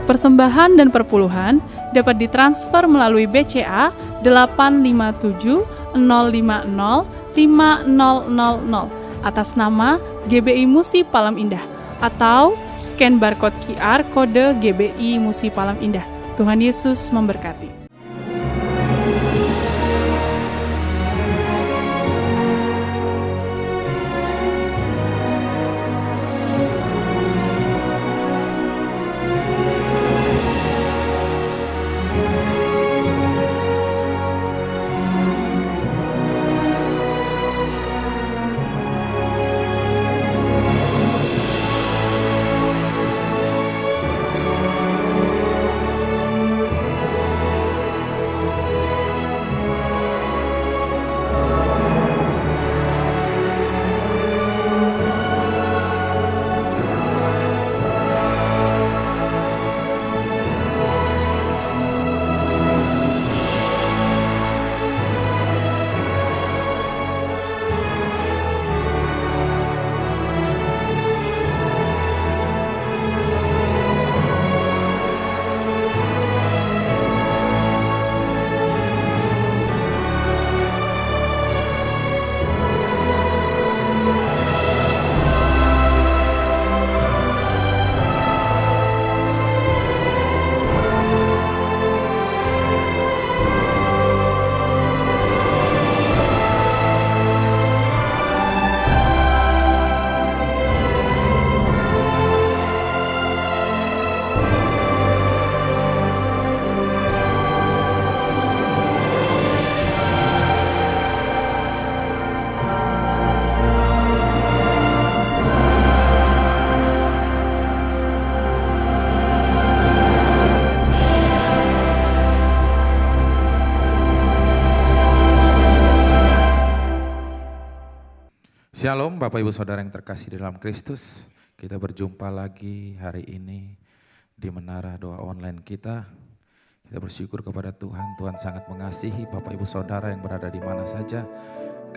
Persembahan dan perpuluhan dapat ditransfer melalui BCA 857 050 5000 atas nama GBI Musi Palam Indah atau scan barcode QR kode GBI Musi Palam Indah. Tuhan Yesus memberkati. Shalom Bapak Ibu Saudara yang terkasih di dalam Kristus. Kita berjumpa lagi hari ini di menara doa online kita. Kita bersyukur kepada Tuhan. Tuhan sangat mengasihi Bapak Ibu Saudara yang berada di mana saja.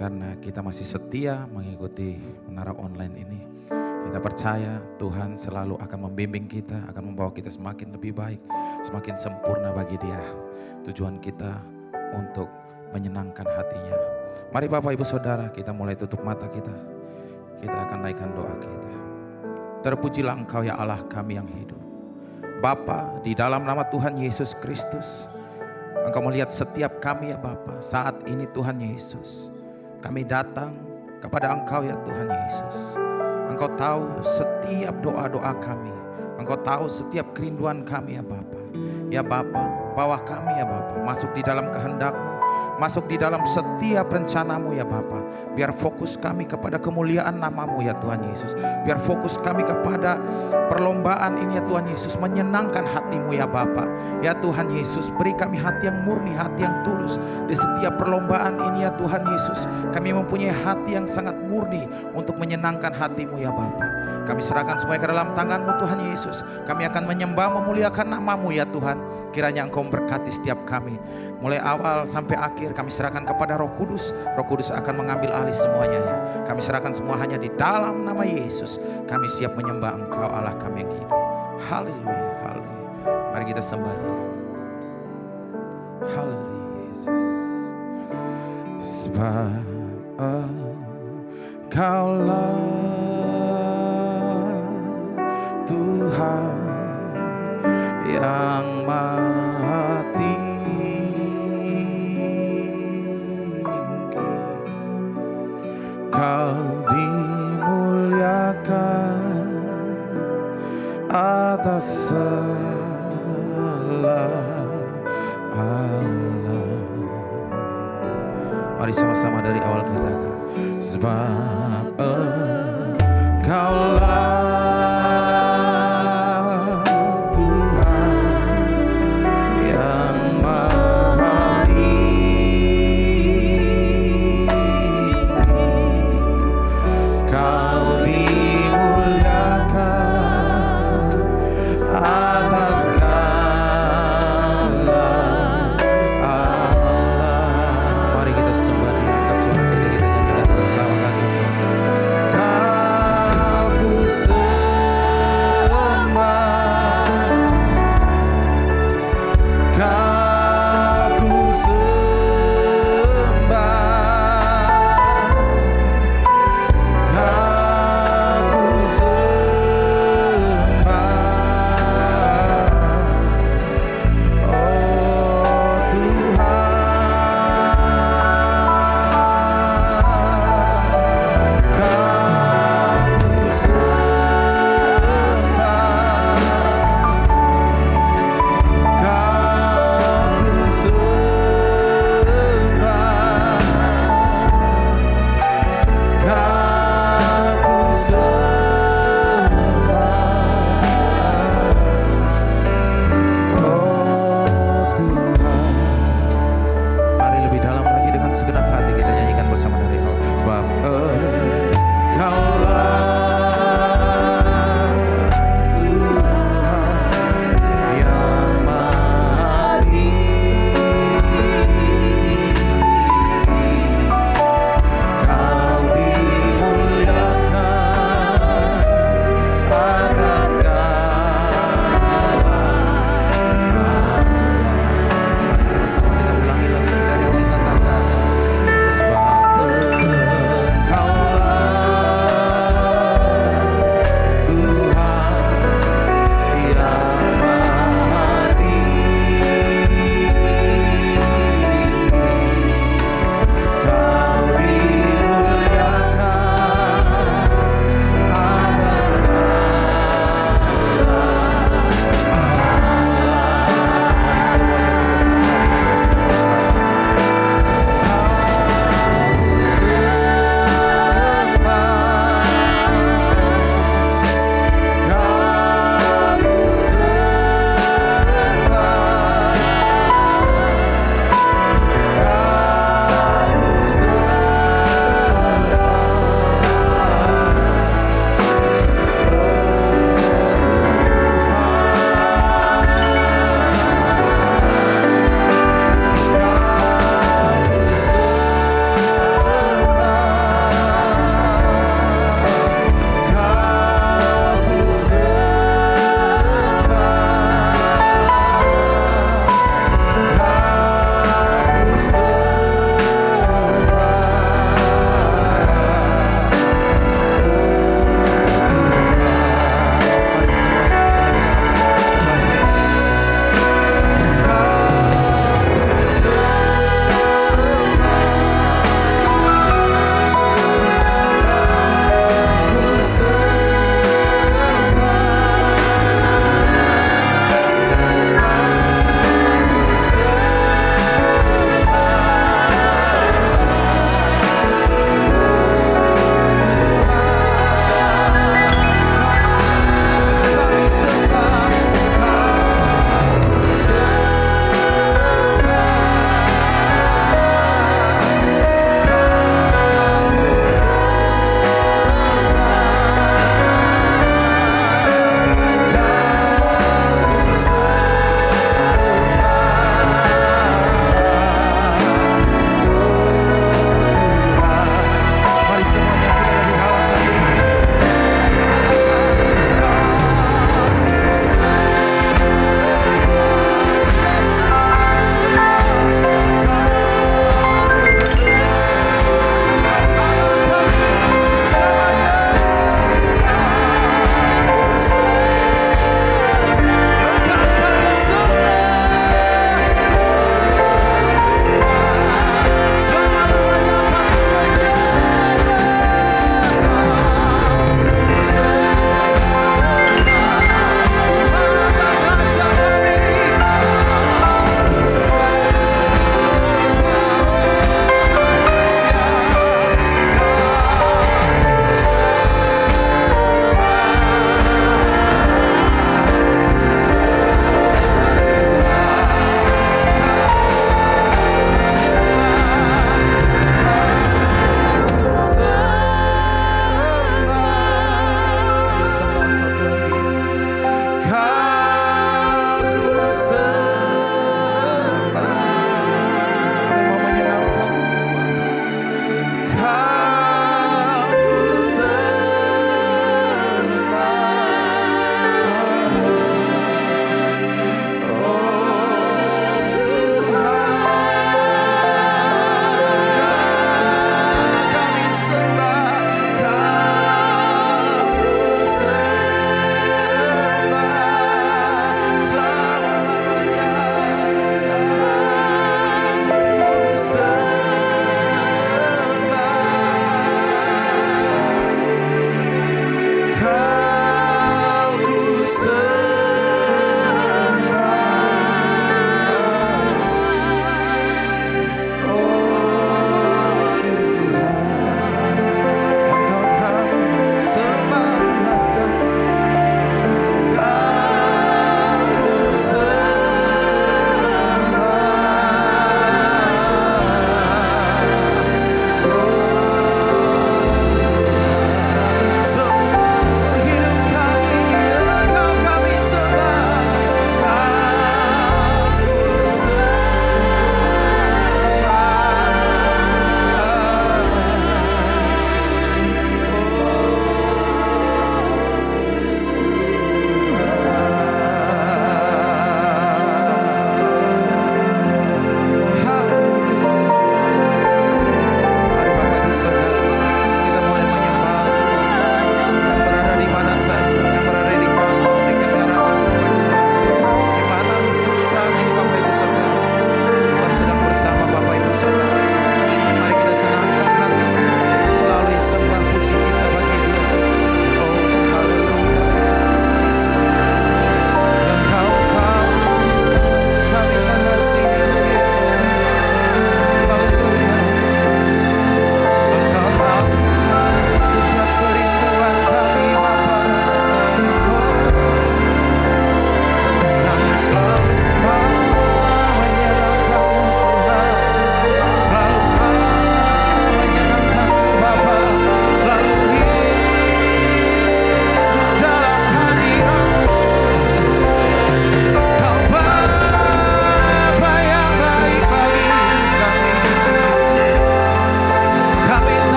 Karena kita masih setia mengikuti menara online ini. Kita percaya Tuhan selalu akan membimbing kita, akan membawa kita semakin lebih baik, semakin sempurna bagi Dia. Tujuan kita untuk menyenangkan hatinya. Mari Bapak Ibu Saudara, kita mulai tutup mata kita. Kita akan naikkan doa kita. Terpujilah Engkau ya Allah kami yang hidup. Bapa, di dalam nama Tuhan Yesus Kristus, Engkau melihat setiap kami ya Bapa. Saat ini Tuhan Yesus, kami datang kepada Engkau ya Tuhan Yesus. Engkau tahu setiap doa-doa kami. Engkau tahu setiap kerinduan kami ya Bapa. Ya Bapa, bawa kami ya Bapa masuk di dalam kehendak-Mu. Masuk di dalam setiap rencanamu ya Bapa. Biar fokus kami kepada kemuliaan namamu ya Tuhan Yesus. Biar fokus kami kepada perlombaan ini ya Tuhan Yesus. Menyenangkan hatimu ya Bapa. Ya Tuhan Yesus, beri kami hati yang murni, hati yang tulus. Di setiap perlombaan ini ya Tuhan Yesus, kami mempunyai hati yang sangat murni untuk menyenangkan hatimu ya Bapa. Kami serahkan semuanya ke dalam tangan-Mu Tuhan Yesus. Kami akan menyembah, memuliakan namamu ya Tuhan. Kiranya Engkau memberkati setiap kami. Mulai awal sampai akhir kami serahkan kepada Roh Kudus. Roh Kudus akan mengambil alih semuanya ya. Kami serahkan semua hanya di dalam nama Yesus. Kami siap menyembah Engkau Allah kami yang hidup. Haleluya, haleluya. Mari kita sembah Dia. Haleluya Yesus. Sebab Engkaulah Tuhan yang maha tinggi, Kau dimuliakan atas segala Allah. Mari sama-sama dari awal katakan, sebab Engkaulah Kau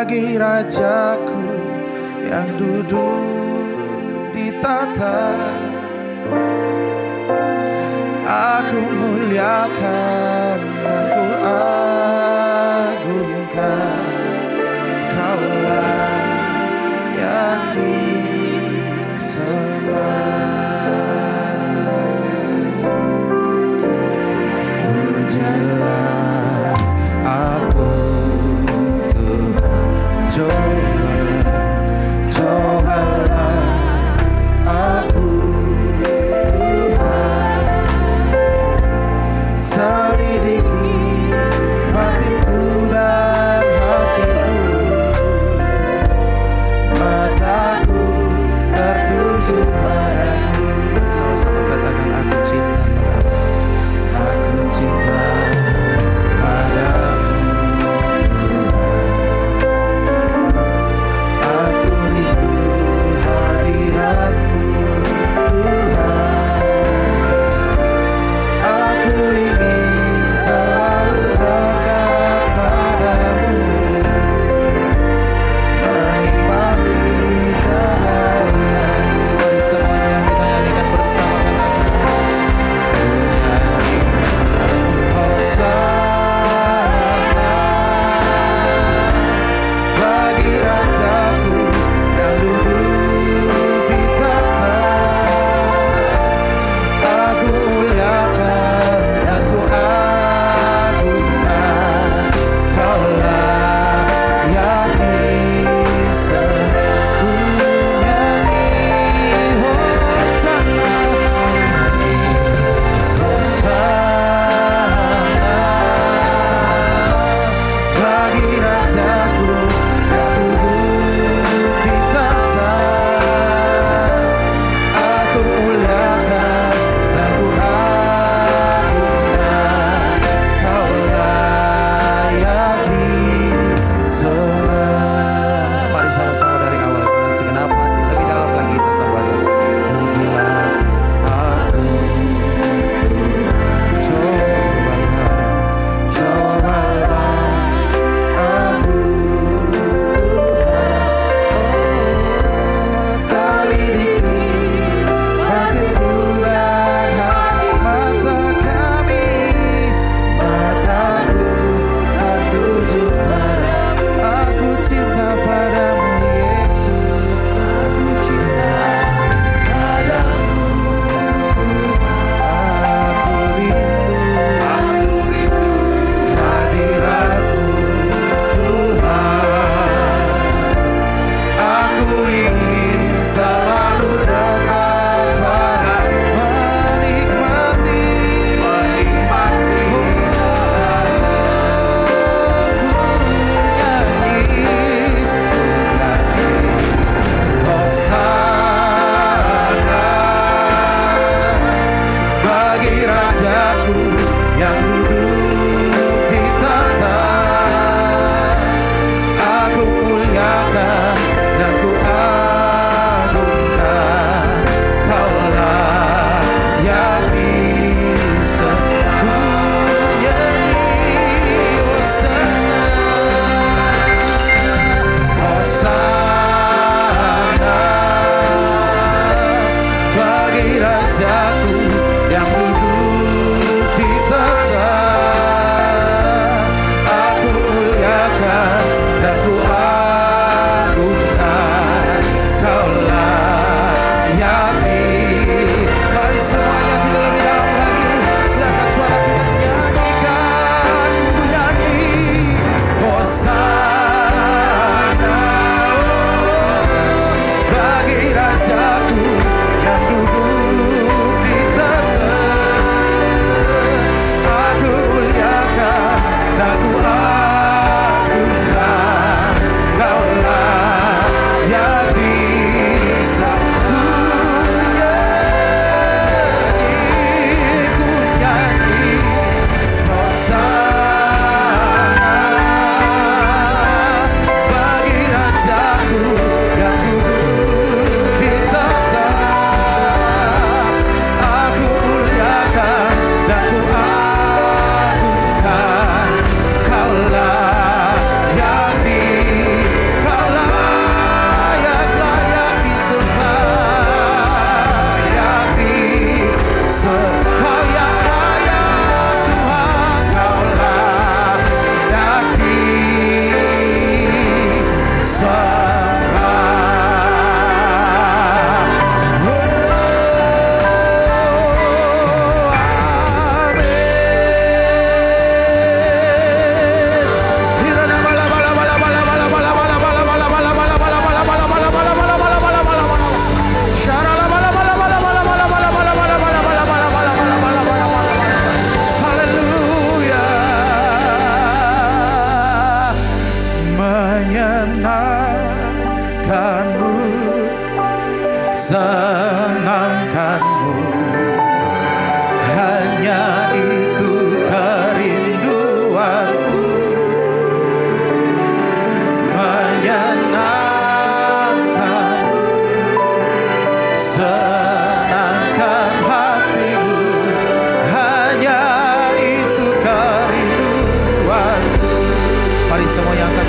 bagi Rajaku yang duduk di tahta. Aku muliakan dan ku agungkan, Kaulah yang disembah. Pujilah aku Tuhan, cobalah aku Tuhan,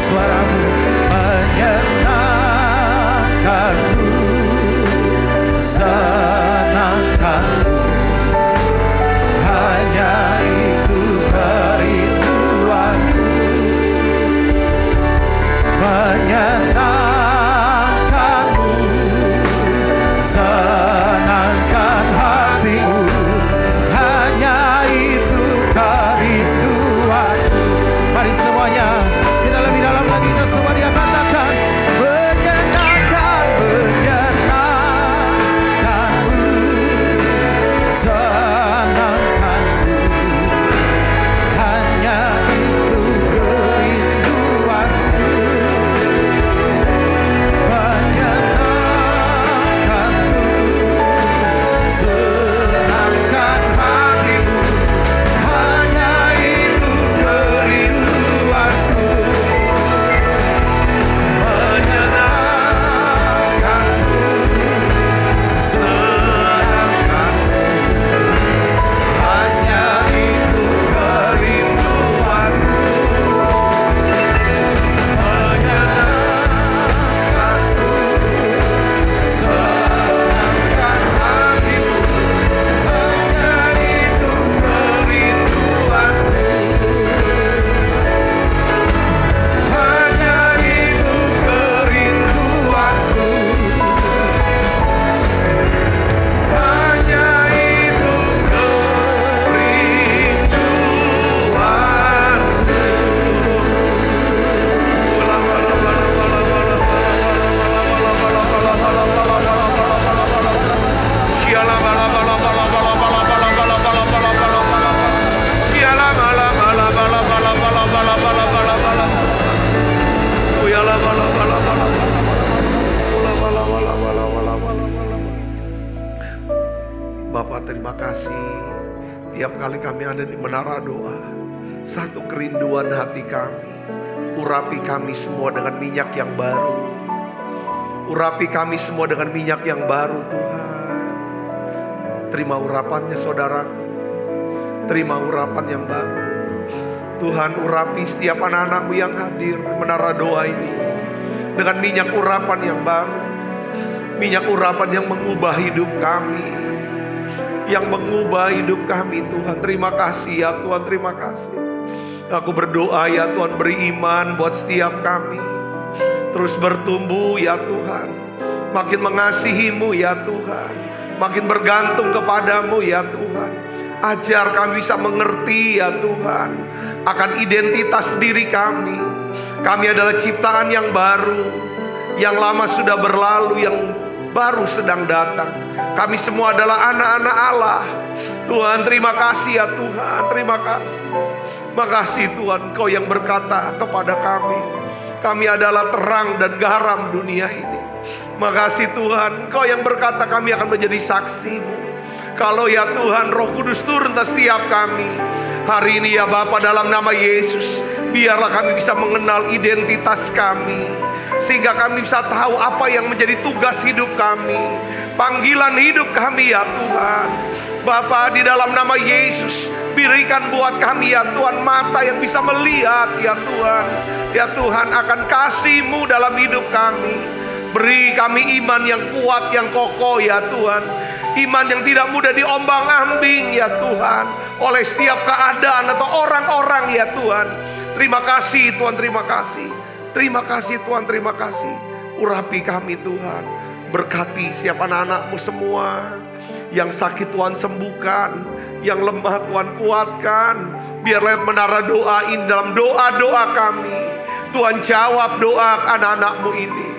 suaramu menyenangkanku, senangkanku. Hanya itu kerinduanku, menyenangkanmu, senangkan hatiku. Hanya itu kerinduanku. Mari semuanya kita lebih dalam lagi, kita semua dia katakan menyenangkan, menyenangkanku, senangkanku. Hanya itu kerinduanku, menyenangkanku, senangkan hatimu. Hanya itu kerinduanku, menyenangkanku, senangkanku. Hanya itu kerinduanku, menyenangkanku, senangkan hatimu. Hanya itu kerinduanku, hanya itu kerinduanku, hanya itu Bapak, terima kasih. Tiap kali kami ada di menara doa, satu kerinduan hati kami, urapi kami semua dengan minyak yang baru. Urapi kami semua dengan minyak yang baru, Tuhan. Terima urapannya saudaraku, terima urapan yang baru. Tuhan, urapi setiap anak-anak-Mu yang hadir di menara doa ini dengan minyak urapan yang baru. Minyak urapan yang mengubah hidup kami, yang mengubah hidup kami, Tuhan. Terima kasih ya Tuhan, terima kasih. Aku berdoa ya Tuhan, beri iman buat setiap kami. Terus bertumbuh ya Tuhan, makin mengasihi-Mu ya Tuhan, makin bergantung kepadamu ya Tuhan. Ajar kami bisa mengerti ya Tuhan akan identitas diri kami. Kami adalah ciptaan yang baru, yang lama sudah berlalu, yang baru sedang datang. Kami semua adalah anak-anak Allah. Tuhan, terima kasih ya Tuhan, terima kasih. Makasih Tuhan, Kau yang berkata kepada kami adalah terang dan garam dunia ini. Makasih Tuhan, Kau yang berkata kami akan menjadi saksi-Mu. Kalau ya Tuhan, Roh Kudus turun atas setiap kami hari ini ya Bapa, dalam nama Yesus, biarlah kami bisa mengenal identitas kami, sehingga kami bisa tahu apa yang menjadi tugas hidup kami, panggilan hidup kami ya Tuhan. Bapa, di dalam nama Yesus, berikan buat kami ya Tuhan mata yang bisa melihat ya Tuhan. Ya Tuhan, akan kasih-Mu dalam hidup kami. Beri kami iman yang kuat, yang kokoh ya Tuhan. Iman yang tidak mudah diombang-ambing ya Tuhan oleh setiap keadaan atau orang-orang ya Tuhan. Terima kasih Tuhan, terima kasih. Terima kasih Tuhan, terima kasih. Urapi kami Tuhan. Berkati setiap anak-anak-Mu semua. Yang sakit Tuhan sembuhkan, yang lemah Tuhan kuatkan. Biar lewat menara doa ini, dalam doa-doa kami, Tuhan jawab doa anak-anak-Mu ini.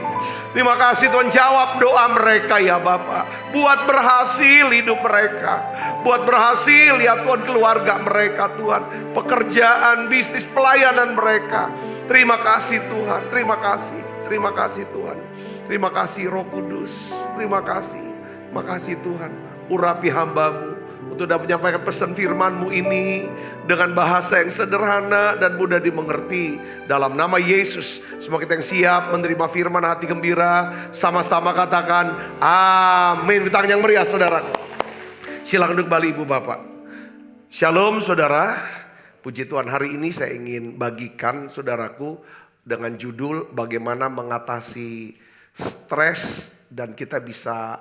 Terima kasih Tuhan, jawab doa mereka ya Bapak. Buat berhasil hidup mereka, buat berhasil ya Tuhan keluarga mereka Tuhan, pekerjaan, bisnis, pelayanan mereka. Terima kasih Tuhan, terima kasih. Terima kasih Tuhan. Terima kasih Roh Kudus. Terima kasih. Makasih Tuhan, urapi hamba-Mu untuk dapat menyampaikan pesan firman-Mu ini dengan bahasa yang sederhana dan mudah dimengerti. Dalam nama Yesus, semua kita yang siap menerima firman, hati gembira, sama-sama katakan amin. Beri tangan yang meriah saudara. Silakan duduk kembali Ibu Bapak. Shalom saudara. Puji Tuhan, hari ini saya ingin bagikan saudaraku dengan judul bagaimana mengatasi stres dan kita bisa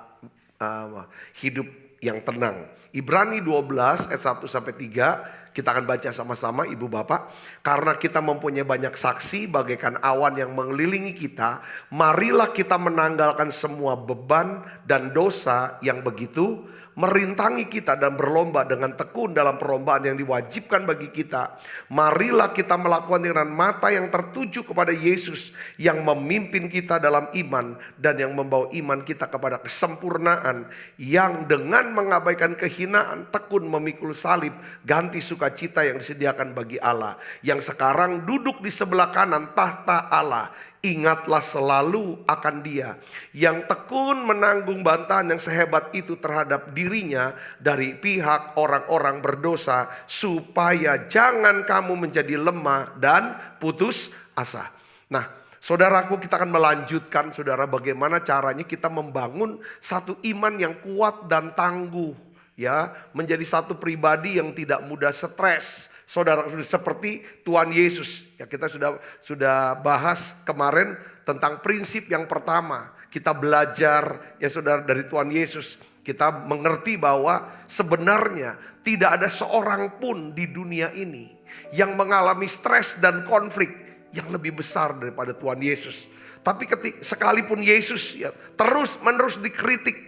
hidup yang tenang. Ibrani 12 ayat 1 sampai 3 kita akan baca sama-sama Ibu Bapak. Karena kita mempunyai banyak saksi bagaikan awan yang mengelilingi kita, marilah kita menanggalkan semua beban dan dosa yang begitu merintangi kita dan berlomba dengan tekun dalam perlombaan yang diwajibkan bagi kita. Marilah kita melakukan dengan mata yang tertuju kepada Yesus yang memimpin kita dalam iman dan yang membawa iman kita kepada kesempurnaan, yang dengan mengabaikan kehinaan tekun memikul salib ganti sukacita yang disediakan bagi Allah, yang sekarang duduk di sebelah kanan tahta Allah. Ingatlah selalu akan Dia yang tekun menanggung bantahan yang sehebat itu terhadap dirinya dari pihak orang-orang berdosa, supaya jangan kamu menjadi lemah dan putus asa. Nah, saudaraku, kita akan melanjutkan, saudara, bagaimana caranya kita membangun satu iman yang kuat dan tangguh, ya, menjadi satu pribadi yang tidak mudah stres. Saudara, seperti Tuhan Yesus, ya, kita sudah bahas kemarin tentang prinsip yang pertama. Kita belajar, ya saudara, dari Tuhan Yesus. Kita mengerti bahwa sebenarnya tidak ada seorang pun di dunia ini yang mengalami stres dan konflik yang lebih besar daripada Tuhan Yesus. Tapi sekalipun Yesus, ya, terus menerus dikritik,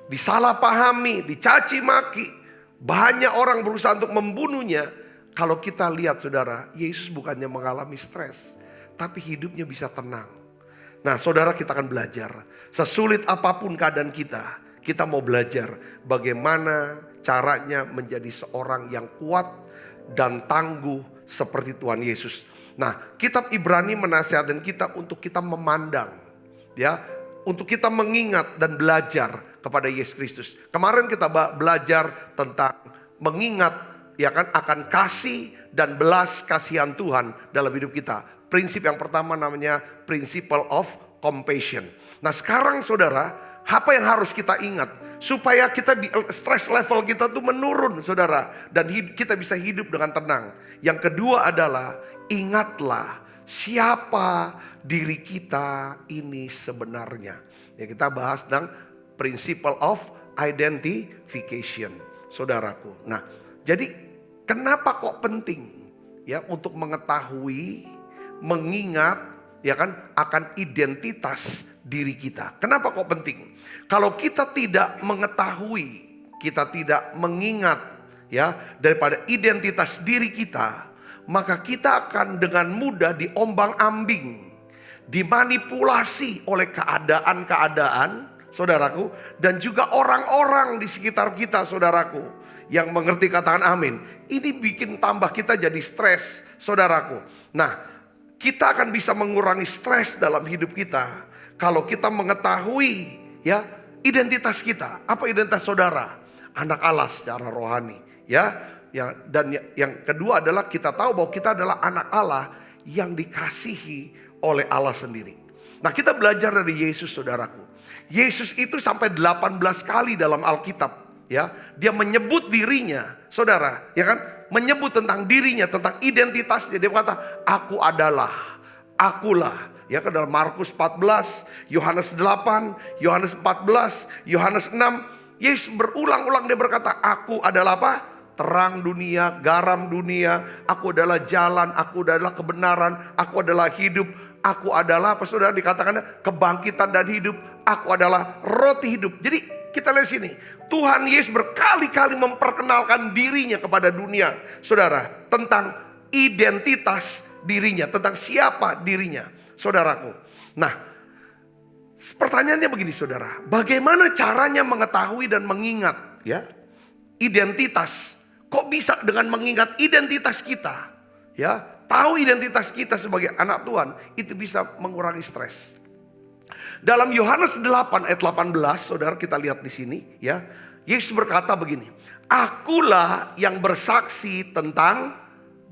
disalahpahami, dicaci maki, banyak orang berusaha untuk membunuhnya. Kalau kita lihat, saudara, Yesus bukannya mengalami stres, tapi hidupnya bisa tenang. Nah, saudara, kita akan belajar. Sesulit apapun keadaan kita mau belajar bagaimana caranya menjadi seorang yang kuat dan tangguh seperti Tuhan Yesus. Nah, kitab Ibrani menasihatkan kita untuk kita memandang, ya, untuk kita mengingat dan belajar kepada Yesus Kristus. Kemarin kita belajar tentang mengingat, ya kan, akan kasih dan belas kasihan Tuhan dalam hidup kita. Prinsip yang pertama namanya principle of compassion. Nah, sekarang saudara, apa yang harus kita ingat supaya kita stress level kita tuh menurun, saudara, dan kita bisa hidup dengan tenang. Yang kedua adalah ingatlah siapa diri kita ini sebenarnya. Ya, kita bahas tentang principle of identification, saudaraku. Nah, jadi kenapa kok penting, ya, untuk mengetahui, mengingat, ya kan, akan identitas diri kita. Kenapa kok penting? Kalau kita tidak mengetahui, kita tidak mengingat, ya, daripada identitas diri kita, maka kita akan dengan mudah diombang-ambing, dimanipulasi oleh keadaan-keadaan, saudaraku, dan juga orang-orang di sekitar kita, saudaraku. Yang mengerti katakan amin. Ini bikin tambah kita jadi stres, saudaraku. Nah, kita akan bisa mengurangi stres dalam hidup kita kalau kita mengetahui, ya, identitas kita. Apa identitas saudara? Anak Allah secara rohani, ya. Dan yang kedua adalah kita tahu bahwa kita adalah anak Allah yang dikasihi oleh Allah sendiri. Nah, kita belajar dari Yesus, saudaraku. Yesus itu sampai 18 kali dalam Alkitab, ya, dia menyebut dirinya, saudara, ya kan, menyebut tentang dirinya, tentang identitasnya. Dia berkata, aku adalah, akulah, ya kan, dalam Markus 14, Yohanes 8, Yohanes 14, Yohanes 6. Yesus berulang-ulang dia berkata, aku adalah apa? Terang dunia, garam dunia, aku adalah jalan, aku adalah kebenaran, aku adalah hidup, aku adalah apa, saudara, dikatakan kebangkitan dan hidup, aku adalah roti hidup. Jadi kita lihat sini, Tuhan Yesus berkali-kali memperkenalkan dirinya kepada dunia, saudara, tentang identitas dirinya, tentang siapa dirinya, saudaraku. Nah, pertanyaannya begini, saudara, bagaimana caranya mengetahui dan mengingat, ya, identitas? Kok bisa dengan mengingat identitas kita, ya, tahu identitas kita sebagai anak Tuhan, itu bisa mengurangi stres. Dalam Yohanes 8 ayat 18, saudara, kita lihat di sini, ya. Yesus berkata begini, akulah yang bersaksi tentang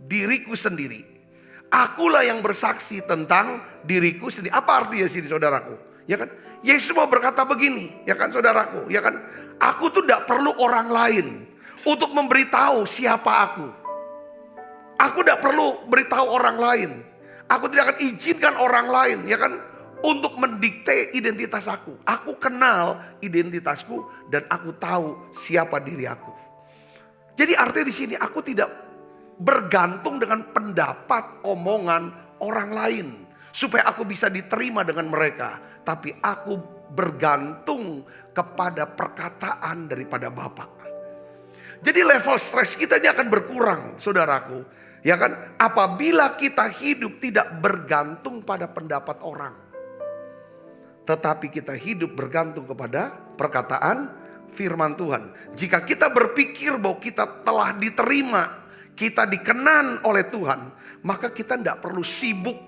diriku sendiri. Akulah yang bersaksi tentang diriku sendiri. Apa artinya sini, saudaraku? Ya kan? Yesus mau berkata begini, ya kan, saudaraku? Ya kan? Aku tuh tidak perlu orang lain untuk memberitahu siapa aku. Aku tidak perlu beritahu orang lain. Aku tidak akan izinkan orang lain, ya kan, untuk mendikte identitas aku. Aku kenal identitasku dan aku tahu siapa diri aku. Jadi artinya di sini aku tidak bergantung dengan pendapat, omongan orang lain supaya aku bisa diterima dengan mereka, tapi aku bergantung kepada perkataan daripada Bapa. Jadi level stres kita ini akan berkurang, saudaraku. Ya kan? Apabila kita hidup tidak bergantung pada pendapat orang, tetapi kita hidup bergantung kepada perkataan firman Tuhan. Jika kita berpikir bahwa kita telah diterima, kita dikenan oleh Tuhan, maka kita tidak perlu sibuk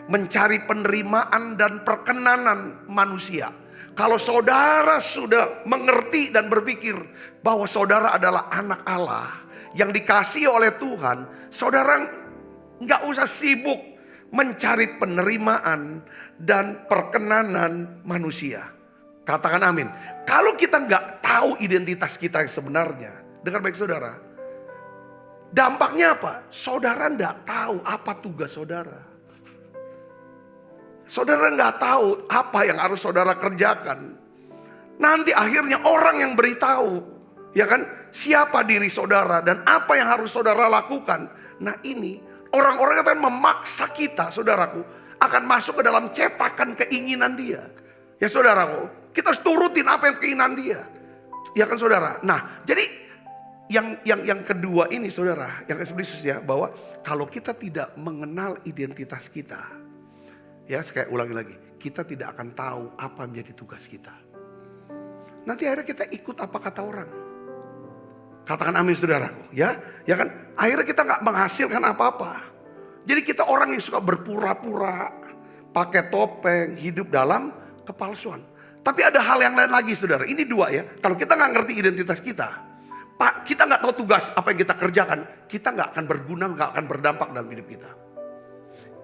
mencari penerimaan dan perkenanan manusia. Kalau saudara sudah mengerti dan berpikir bahwa saudara adalah anak Allah yang dikasihi oleh Tuhan, saudara nggak usah sibuk mencari penerimaan dan perkenanan manusia. Katakan amin. Kalau kita nggak tahu identitas kita yang sebenarnya, dengar baik saudara, dampaknya apa? Saudara nggak tahu apa tugas saudara. Saudara nggak tahu apa yang harus saudara kerjakan. Nanti akhirnya orang yang beritahu, ya kan, siapa diri saudara dan apa yang harus saudara lakukan. Nah ini orang-orang akan memaksa kita, saudaraku, akan masuk ke dalam cetakan keinginan dia. Ya saudaraku, kita harus turutin apa yang keinginan dia. Ya kan saudara. Nah jadi yang kedua ini saudara, yang Yesus ya, bahwa kalau kita tidak mengenal identitas kita, ya sekali ulangi lagi, kita tidak akan tahu apa menjadi tugas kita. Nanti akhirnya kita ikut apa kata orang. Katakan amin saudaraku, ya kan? Akhirnya kita nggak menghasilkan apa-apa. Jadi kita orang yang suka berpura-pura, pakai topeng, hidup dalam kepalsuan. Tapi ada hal yang lain lagi saudara. Ini dua ya. Kalau kita nggak ngerti identitas kita, kita nggak tahu tugas apa yang kita kerjakan, kita nggak akan berguna, nggak akan berdampak dalam hidup kita.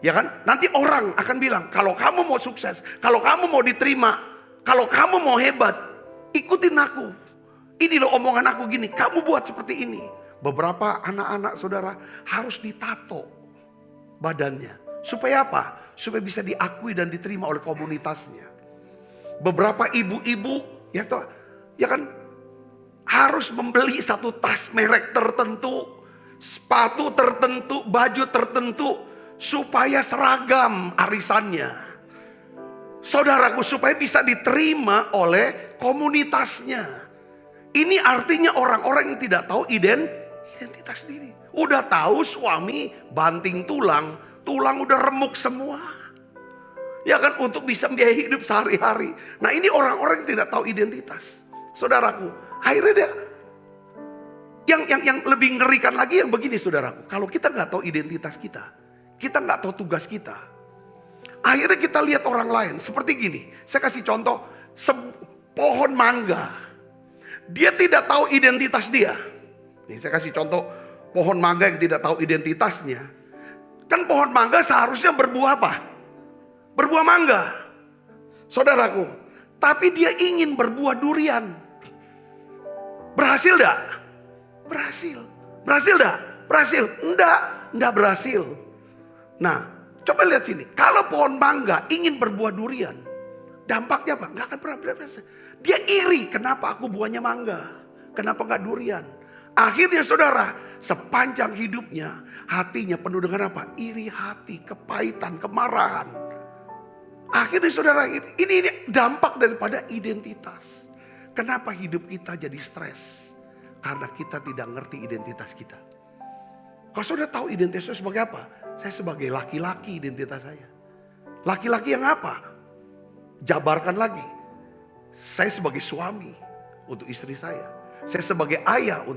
Ya kan? Nanti orang akan bilang, kalau kamu mau sukses, kalau kamu mau diterima, kalau kamu mau hebat, ikutin aku. Ini loh omongan aku gini, kamu buat seperti ini. Beberapa anak-anak saudara harus ditato badannya. Supaya apa? Supaya bisa diakui dan diterima oleh komunitasnya. Beberapa ibu-ibu ya kan harus membeli satu tas merek tertentu, sepatu tertentu, baju tertentu supaya seragam arisannya. Saudaraku, supaya bisa diterima oleh komunitasnya. Ini artinya orang-orang yang tidak tahu identitas diri. Udah tahu suami banting tulang udah remuk semua. Ya kan, untuk bisa biaya hidup sehari-hari. Nah ini orang-orang yang tidak tahu identitas. Saudaraku, akhirnya dia yang lebih ngerikan lagi yang begini saudaraku. Kalau kita nggak tahu identitas kita nggak tahu tugas kita. Akhirnya kita lihat orang lain seperti gini. Saya kasih contoh, pohon mangga. Dia tidak tahu identitas dia. Nih saya kasih contoh pohon mangga yang tidak tahu identitasnya. Kan pohon mangga seharusnya berbuah apa? Berbuah mangga. Saudaraku, tapi dia ingin berbuah durian. Berhasil enggak? Berhasil. Berhasil enggak? Berhasil. Enggak berhasil. Nah, coba lihat sini. Kalau pohon mangga ingin berbuah durian, dampaknya apa? Enggak akan pernah berhasil. Dia iri, kenapa aku buahnya mangga? Kenapa enggak durian? Akhirnya saudara, sepanjang hidupnya hatinya penuh dengan apa? Iri hati, kepahitan, kemarahan. Akhirnya saudara, ini dampak daripada identitas. Kenapa hidup kita jadi stres? Karena kita tidak ngerti identitas kita. Kalau saudara tahu identitas saya sebagai apa? Saya sebagai laki-laki identitas saya. Laki-laki yang apa? Jabarkan lagi. Saya sebagai suami untuk istri saya. Saya sebagai ayah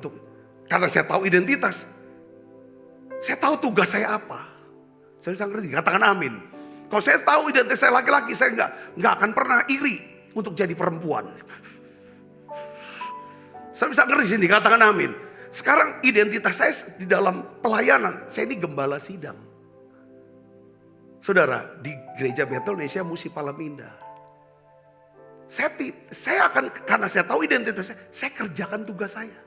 karena saya tahu identitas. Saya tahu tugas saya apa. Saya bisa ngerti, katakan amin. Kalau saya tahu identitas saya laki-laki, saya nggak akan pernah iri untuk jadi perempuan. Saya bisa ngerti sini, katakan amin. Sekarang identitas saya di dalam pelayanan, saya ini gembala sidang. Saudara, di gereja Betel Indonesia Musi Palam Indah. Saya akan, karena saya tahu identitas saya kerjakan tugas saya.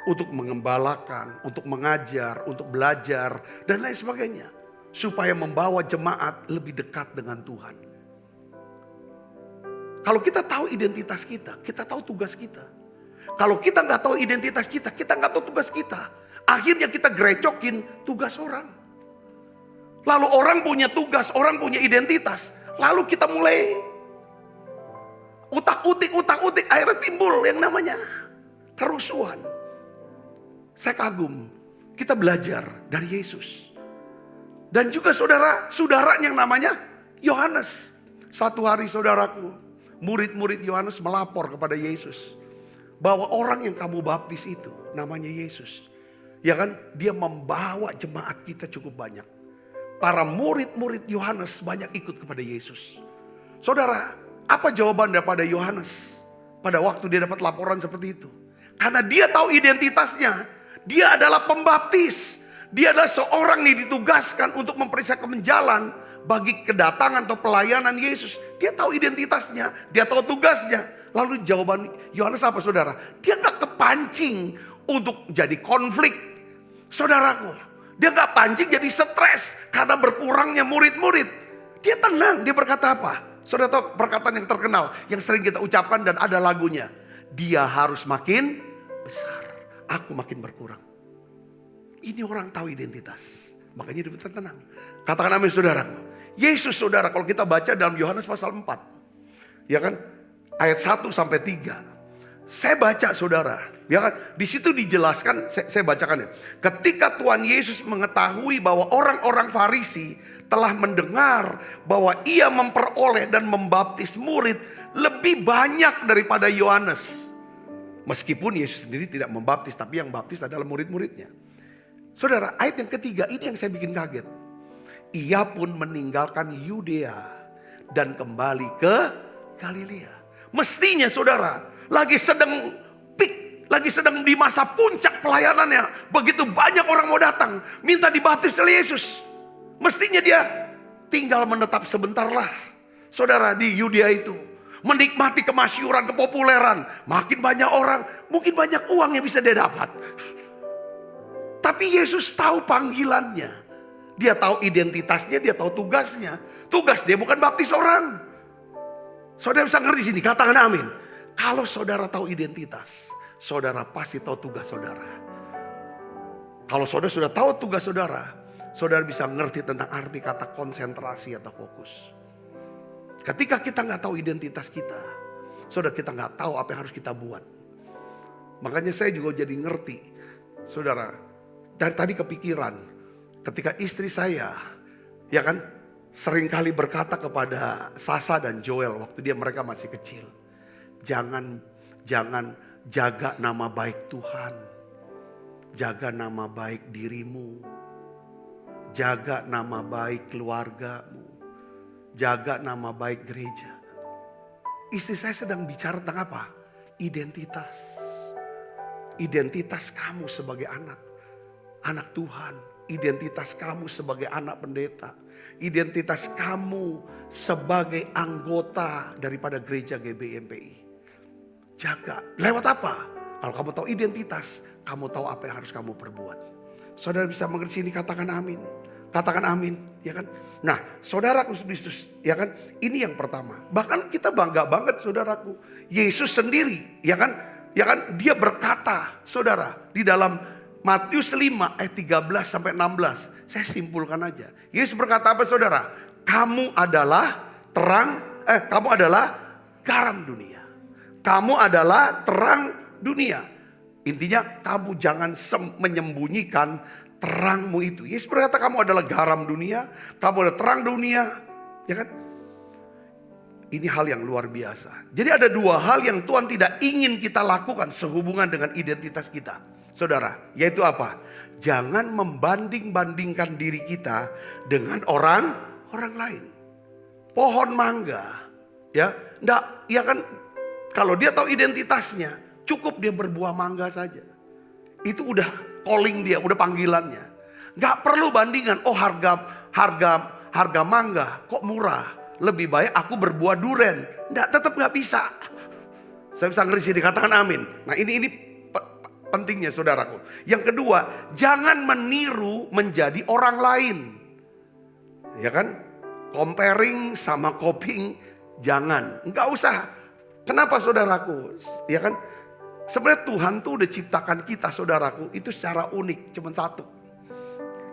Untuk mengembalakan, untuk mengajar, untuk belajar, dan lain sebagainya. supaya membawa jemaat lebih dekat dengan Tuhan. Kalau kita tahu identitas kita tahu tugas kita. Kalau kita nggak tahu identitas kita nggak tahu tugas kita. Akhirnya kita gerecokin tugas orang. Lalu orang punya tugas, orang punya identitas. Lalu kita mulai utak-utik, akhirnya timbul yang namanya kerusuhan. Saya kagum, kita belajar dari Yesus. Dan juga saudara yang namanya Yohanes. Satu hari saudaraku, murid-murid Yohanes melapor kepada Yesus. Bahwa orang yang kamu baptis itu namanya Yesus. Ya kan, dia membawa jemaat kita cukup banyak. Para murid-murid Yohanes banyak ikut kepada Yesus. Saudara, apa jawaban daripada Yohanes pada waktu dia dapat laporan seperti itu? Karena dia tahu identitasnya. Dia adalah pembaptis. Dia adalah seorang yang ditugaskan untuk mempersiapkan jalan bagi kedatangan atau pelayanan Yesus. Dia tahu identitasnya, dia tahu tugasnya. Lalu jawaban Yohanes apa saudara? Dia gak kepancing untuk jadi konflik. Saudaraku, dia gak pancing jadi stres karena berkurangnya murid-murid. Dia tenang, dia berkata apa? Saudara tahu perkataan yang terkenal, yang sering kita ucapkan dan ada lagunya. Dia harus makin besar, aku makin berkurang. Ini orang tahu identitas, makanya dia bisa tenang. Katakan amin saudara. Yesus saudara, kalau kita baca dalam Yohanes pasal 4, ya kan, ayat 1 sampai 3. Saya baca saudara, ya kan, di situ dijelaskan, saya bacakan ya. Ketika Tuhan Yesus mengetahui bahwa orang-orang Farisi telah mendengar bahwa ia memperoleh dan membaptis murid lebih banyak daripada Yohanes. Meskipun Yesus sendiri tidak membaptis, tapi yang baptis adalah murid-muridnya. Saudara, ayat yang ketiga ini yang saya bikin kaget. Ia pun meninggalkan Yudea dan kembali ke Galilea. Mestinya saudara, lagi sedang peak, lagi sedang di masa puncak pelayanannya. Begitu banyak orang mau datang, minta dibaptis oleh Yesus. Mestinya dia tinggal menetap sebentar lah. Saudara, di Yudea itu. Menikmati kemasyhuran, kepopuleran. Makin banyak orang, mungkin banyak uang yang bisa dia dapat. Tapi Yesus tahu panggilannya. Dia tahu identitasnya, dia tahu tugasnya. Tugas dia bukan baptis orang. Saudara bisa ngerti sini, katakan amin. Kalau saudara tahu identitas, saudara pasti tahu tugas saudara. Kalau saudara sudah tahu tugas saudara, saudara bisa ngerti tentang arti kata konsentrasi atau fokus. Ketika kita nggak tahu identitas kita, saudara kita nggak tahu apa yang harus kita buat. Makanya saya juga jadi ngerti, saudara. Dari tadi kepikiran, ketika istri saya, ya kan, seringkali berkata kepada Sasa dan Joel waktu mereka masih kecil. Jangan jaga nama baik Tuhan. Jaga nama baik dirimu. Jaga nama baik keluargamu. Jaga nama baik gereja. Istri saya sedang bicara tentang apa? Identitas. Identitas kamu sebagai anak Tuhan. Identitas kamu sebagai anak pendeta. Identitas kamu sebagai anggota daripada gereja GBI MPI. Jaga. Lewat apa? Kalau kamu tahu identitas, kamu tahu apa yang harus kamu perbuat. Saudara bisa mengerti ini, katakan amin. Katakan amin, ya kan? Nah, saudaraku Kristus, ya kan? Ini yang pertama. Bahkan kita bangga banget saudaraku. Yesus sendiri, ya kan? Ya kan? Dia berkata, saudara, di dalam Matius 5 ayat 13 sampai 16. Saya simpulkan aja. Yesus berkata apa saudara? Kamu adalah kamu adalah garam dunia. Kamu adalah terang dunia. Intinya kamu jangan menyembunyikan terangmu itu. Yesus berkata kamu adalah garam dunia, kamu adalah terang dunia, ya kan? Ini hal yang luar biasa. Jadi ada dua hal yang Tuhan tidak ingin kita lakukan sehubungan dengan identitas kita. Saudara, yaitu apa? Jangan membanding-bandingkan diri kita dengan orang lain. Pohon mangga, ya, enggak, ya kan? Kalau dia tahu identitasnya, cukup dia berbuah mangga saja. Itu udah calling dia, udah panggilannya. Gak perlu bandingan, oh harga mangga kok murah. Lebih baik aku berbuah duren. Tetap gak bisa. Saya bisa ngerti sini, katakan amin. Nah ini pentingnya saudaraku. Yang kedua, jangan meniru menjadi orang lain. Ya kan? Comparing sama copying jangan. Enggak usah. Kenapa saudaraku? Ya kan? Sebenarnya Tuhan tuh udah ciptakan kita saudaraku itu secara unik, cuma satu.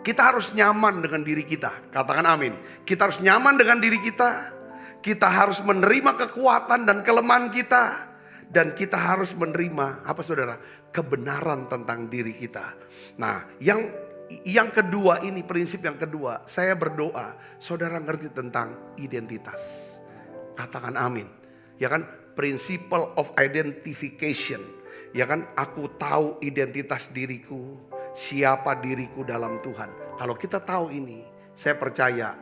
Kita harus nyaman dengan diri kita. Katakan amin. Kita harus nyaman dengan diri kita. Kita harus menerima kekuatan dan kelemahan kita. Dan kita harus menerima apa saudara? Kebenaran tentang diri kita. Nah, yang kedua ini, prinsip yang kedua, saya berdoa saudara ngerti tentang identitas. Katakan amin. Ya kan? Principle of identification. Ya kan? Aku tahu identitas diriku, siapa diriku dalam Tuhan. Kalau kita tahu ini, saya percaya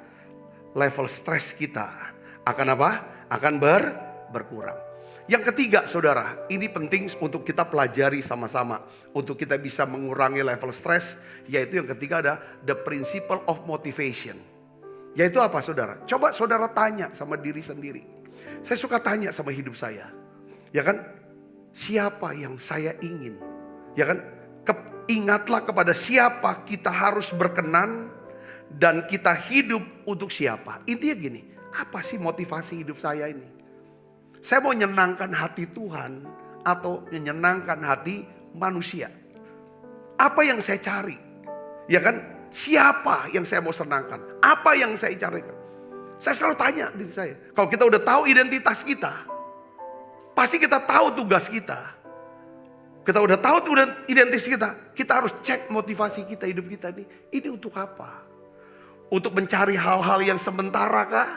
level stres kita akan apa? Akan berkurang. Yang ketiga saudara, ini penting untuk kita pelajari sama-sama. Untuk kita bisa mengurangi level stres, yaitu yang ketiga ada the principle of motivation. Yaitu apa saudara? Coba saudara tanya sama diri sendiri. Saya suka tanya sama hidup saya. Ya kan? Siapa yang saya ingin? Ya kan? Ingatlah kepada siapa kita harus berkenan dan kita hidup untuk siapa. Intinya gini, apa sih motivasi hidup saya ini? Saya mau menyenangkan hati Tuhan atau menyenangkan hati manusia? Apa yang saya cari? Ya kan? Siapa yang saya mau senangkan? Apa yang saya cari? Saya selalu tanya diri saya. Kalau kita udah tahu identitas kita, pasti kita tahu tugas kita. Kita udah tahu identitas kita harus cek motivasi kita, hidup kita ini untuk apa? Untuk mencari hal-hal yang sementara kah?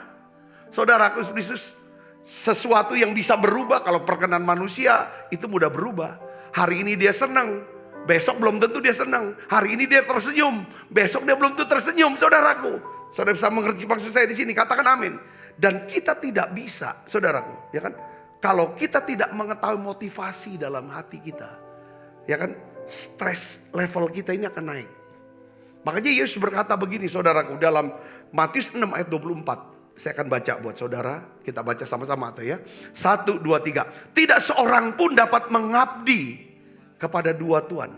Saudaraku Yesus, sesuatu yang bisa berubah. Kalau perkenan manusia itu mudah berubah. Hari ini dia senang, besok belum tentu dia senang. Hari ini dia tersenyum, besok dia belum tentu tersenyum. Saudaraku, saudara bisa mengerti maksud saya di sini, katakan amin. Dan kita tidak bisa, saudaraku, ya kan? Kalau kita tidak mengetahui motivasi dalam hati kita, ya kan, stres level kita ini akan naik. Makanya Yesus berkata begini saudaraku, dalam Matius 6 ayat 24. Saya akan baca buat saudara, kita baca sama-sama tuh ya. 1, 2, 3. Tidak seorang pun dapat mengabdi kepada dua tuan.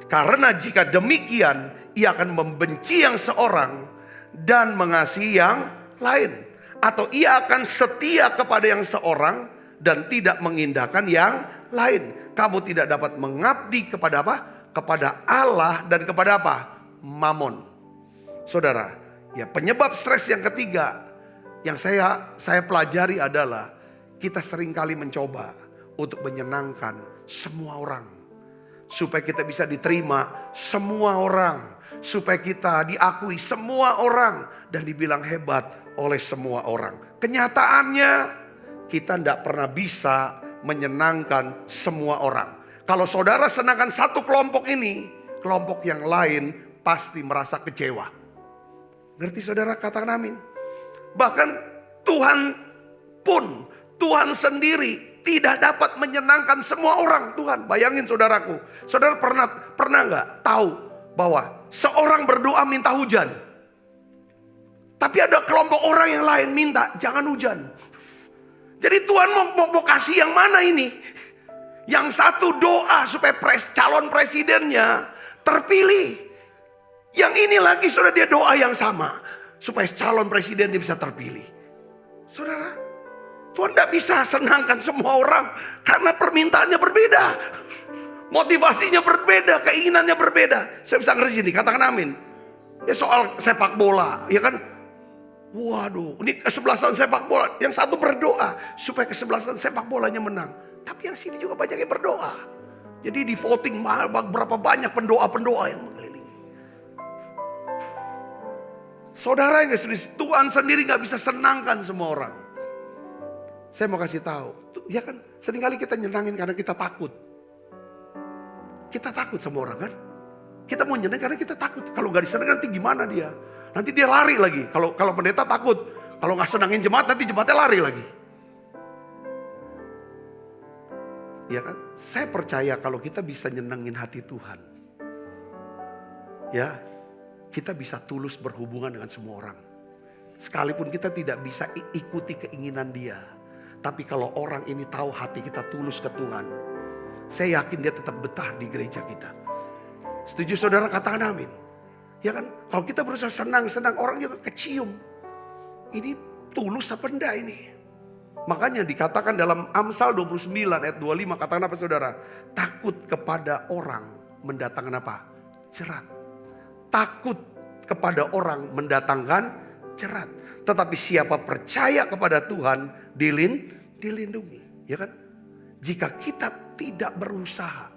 Karena jika demikian, ia akan membenci yang seorang dan mengasihi yang lain. Atau ia akan setia kepada yang seorang dan tidak mengindahkan yang lain. Kamu tidak dapat mengabdi kepada apa? Kepada Allah dan kepada apa? Mamon. Saudara, ya penyebab stres yang ketiga yang saya pelajari adalah kita seringkali mencoba untuk menyenangkan semua orang. Supaya kita bisa diterima semua orang. Supaya kita diakui semua orang dan dibilang hebat oleh semua orang. Kenyataannya kita tidak pernah bisa menyenangkan semua orang. Kalau saudara senangkan satu kelompok ini, kelompok yang lain pasti merasa kecewa. Ngerti saudara, katakan amin. Bahkan Tuhan sendiri tidak dapat menyenangkan semua orang. Tuhan, bayangin saudaraku. Saudara pernah nggak tahu bahwa seorang berdoa minta hujan? Tapi ada kelompok orang yang lain minta jangan hujan. Jadi Tuhan mau kasih yang mana ini? Yang satu doa supaya calon presidennya terpilih. Yang ini lagi sudah dia doa yang sama. Supaya calon presidennya bisa terpilih. Saudara, Tuhan tidak bisa senangkan semua orang. Karena permintaannya berbeda. Motivasinya berbeda, keinginannya berbeda. Saya bisa ngerti ini, katakan amin. Ya soal sepak bola, ya kan? Waduh, ini kesebelasan sepak bola. Yang satu berdoa supaya kesebelasan sepak bolanya menang. Tapi yang sini juga banyak yang berdoa. Jadi di voting berapa banyak pendoa-pendoa yang mengelilingi. Saudara yang kasih, Tuhan sendiri gak bisa senangkan semua orang. Saya mau kasih tahu, ya kan? Seringkali kita nyenangin karena kita takut. Kita takut sama orang kan? Kita mau nyenangin karena kita takut. Kalau gak disenangin nanti gimana dia? Nanti dia lari lagi. Kalau pendeta takut, kalau nggak senangin jemaat nanti jemaatnya lari lagi. Ya kan? Saya percaya kalau kita bisa nyenengin hati Tuhan, ya kita bisa tulus berhubungan dengan semua orang. Sekalipun kita tidak bisa ikuti keinginan dia, tapi kalau orang ini tahu hati kita tulus ke Tuhan, saya yakin dia tetap betah di gereja kita. Setuju saudara, katakan amin. Ya kan? Kalau kita berusaha senang-senang, orang juga kecium. Ini tulus apa enggak ini? Makanya dikatakan dalam Amsal 29 ayat 25, katakan apa saudara? Takut kepada orang mendatangkan apa? Jerat. Takut kepada orang mendatangkan jerat. Tetapi siapa percaya kepada Tuhan dilindungi. Ya kan? Jika kita tidak berusaha,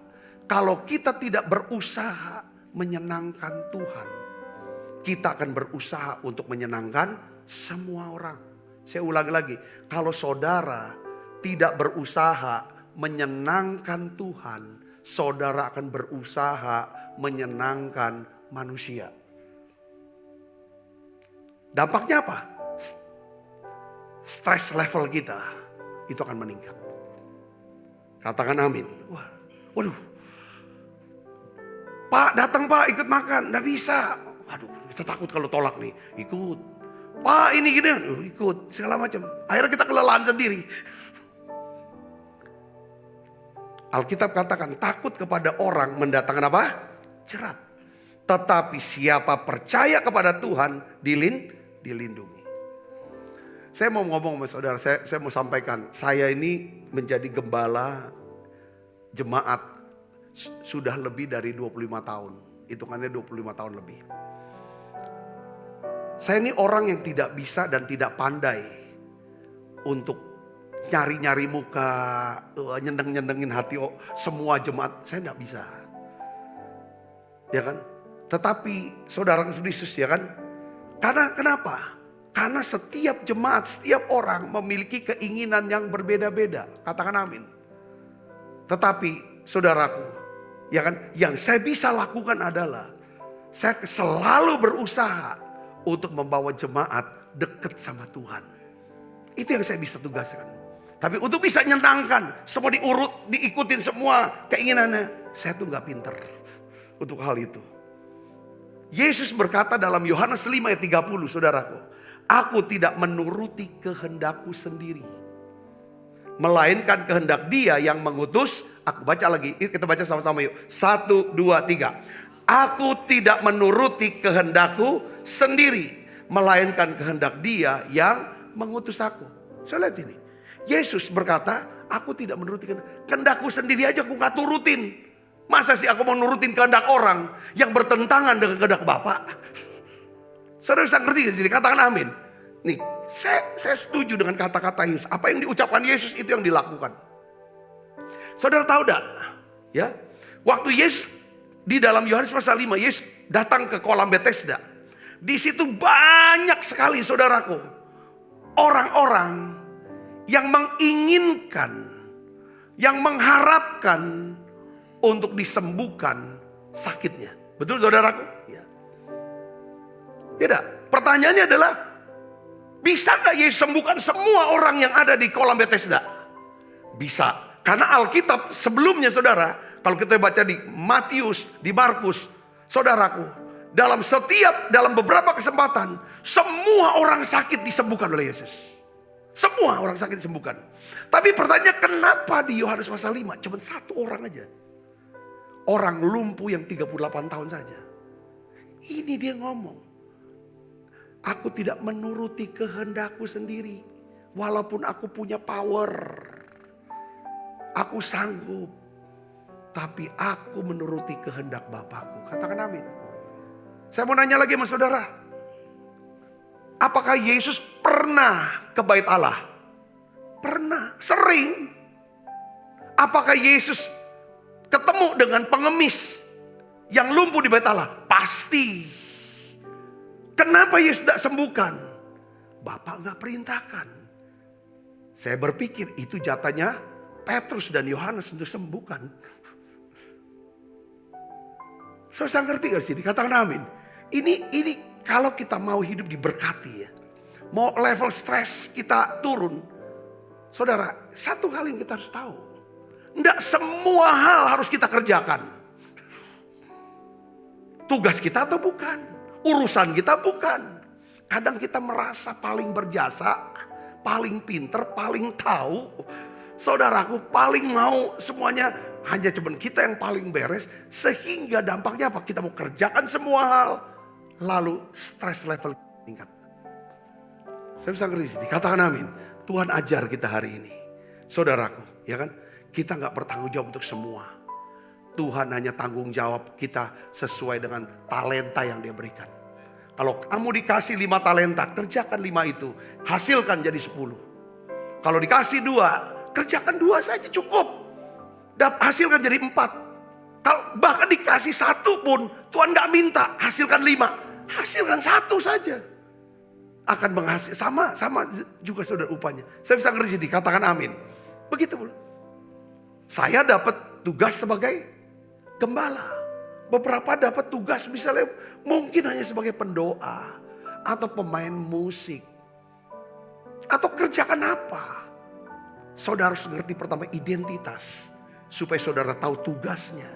kalau kita tidak berusaha menyenangkan Tuhan, kita akan berusaha untuk menyenangkan semua orang. Saya ulangi lagi, kalau saudara tidak berusaha menyenangkan Tuhan, saudara akan berusaha menyenangkan manusia. Dampaknya apa? Stress level kita itu akan meningkat. Katakan amin. Waduh. Pak datang pak ikut makan, nggak bisa. Waduh, kita takut kalau tolak nih. Ikut. Pak ini gini, ikut segala macam. Akhirnya kita kelelahan sendiri. Alkitab katakan takut kepada orang mendatangkan apa? Jerat. Tetapi siapa percaya kepada Tuhan dilindungi. Saya mau ngomong sama saudara, saya mau sampaikan. Saya ini menjadi gembala jemaat sudah lebih dari 25 tahun. Hitungannya 25 tahun lebih. Saya ini orang yang tidak bisa dan tidak pandai untuk nyari-nyari muka, nyendeng-nyendengin hati semua jemaat. Saya tidak bisa. Ya kan? Tetapi saudara Yesus ya kan? Karena kenapa? Karena setiap jemaat, setiap orang memiliki keinginan yang berbeda-beda. Katakan amin. Tetapi saudaraku, ya kan, yang saya bisa lakukan adalah saya selalu berusaha untuk membawa jemaat dekat sama Tuhan. Itu yang saya bisa tugaskan. Tapi untuk bisa nyenangkan, semua diikutin semua keinginannya, saya tuh gak pinter untuk hal itu. Yesus berkata dalam Yohanes 5 ayat 30, saudaraku, aku tidak menuruti kehendakku sendiri, melainkan kehendak Dia yang mengutus. Aku baca lagi, kita baca sama-sama yuk. 1, 2, 3. Aku tidak menuruti kehendakku sendiri, melainkan kehendak Dia yang mengutus aku. Saya lihat sini. Yesus berkata, aku tidak menuruti kehendakku sendiri aja aku gak turutin. Masa sih aku mau nurutin kehendak orang yang bertentangan dengan kehendak Bapa? Saudara bisa ngerti di sini? Katakan amin. Nih, saya setuju dengan kata-kata Yesus. Apa yang diucapkan Yesus itu yang dilakukan. Saudara tahu enggak? Ya, waktu Yesus di dalam Yohanes pasal 5, Yesus datang ke kolam Bethesda. Di situ banyak sekali saudaraku, orang-orang yang menginginkan, yang mengharapkan untuk disembuhkan sakitnya. Betul saudaraku? Ya. Tidak. Pertanyaannya adalah, bisa gak Yesus sembuhkan semua orang yang ada di kolam Bethesda? Bisa. Karena Alkitab sebelumnya saudara, kalau kita baca di Matius, di Markus, saudaraku, dalam beberapa kesempatan, semua orang sakit disembuhkan oleh Yesus. Semua orang sakit disembuhkan. Tapi pertanyaan, kenapa di Yohanes pasal 5 cuma satu orang aja? Orang lumpuh yang 38 tahun saja. Ini dia ngomong, aku tidak menuruti kehendakku sendiri. Walaupun aku punya power, aku sanggup, tapi aku menuruti kehendak Bapakku. Katakan amin. Saya mau nanya lagi sama saudara. Apakah Yesus pernah ke bait Allah? Pernah, sering. Apakah Yesus ketemu dengan pengemis yang lumpuh di bait Allah? Pasti. Kenapa Yesus tidak sembuhkan? Bapak gak perintahkan. Saya berpikir itu jatahnya Petrus dan Yohanes untuk sembuhkan. Saya ngerti gak sih? Katakan amin. Ini kalau kita mau hidup diberkati ya. Mau level stres kita turun. Saudara, satu hal yang kita harus tahu. Tidak semua hal harus kita kerjakan. Tugas kita atau bukan. Urusan kita bukan. Kadang kita merasa paling berjasa, paling pinter, paling tahu. Saudaraku paling mau semuanya, hanya cuman kita yang paling beres. Sehingga dampaknya apa? Kita mau kerjakan semua hal. lalu stres level meningkat. Saya bisa ngerti sini, katakan amin. Tuhan ajar kita hari ini. Saudaraku, ya kan? Kita gak bertanggung jawab untuk semua. Tuhan hanya tanggung jawab kita sesuai dengan talenta yang dia berikan. Kalau kamu dikasih 5 talenta, kerjakan 5 itu. Hasilkan jadi 10. Kalau dikasih 2, kerjakan 2 saja cukup. Hasilkan jadi 4. Kalau bahkan dikasih 1 pun, Tuhan gak minta, hasilkan 5. Hasilkan 1 saja. Akan menghasil sama juga saudara upahnya. Saya bisa ngerti sini, katakan amin. Begitu pula. Saya dapat tugas sebagai gembala. Beberapa dapat tugas misalnya mungkin hanya sebagai pendoa atau pemain musik atau kerjakan apa. Saudara harus ngerti pertama identitas supaya saudara tahu tugasnya.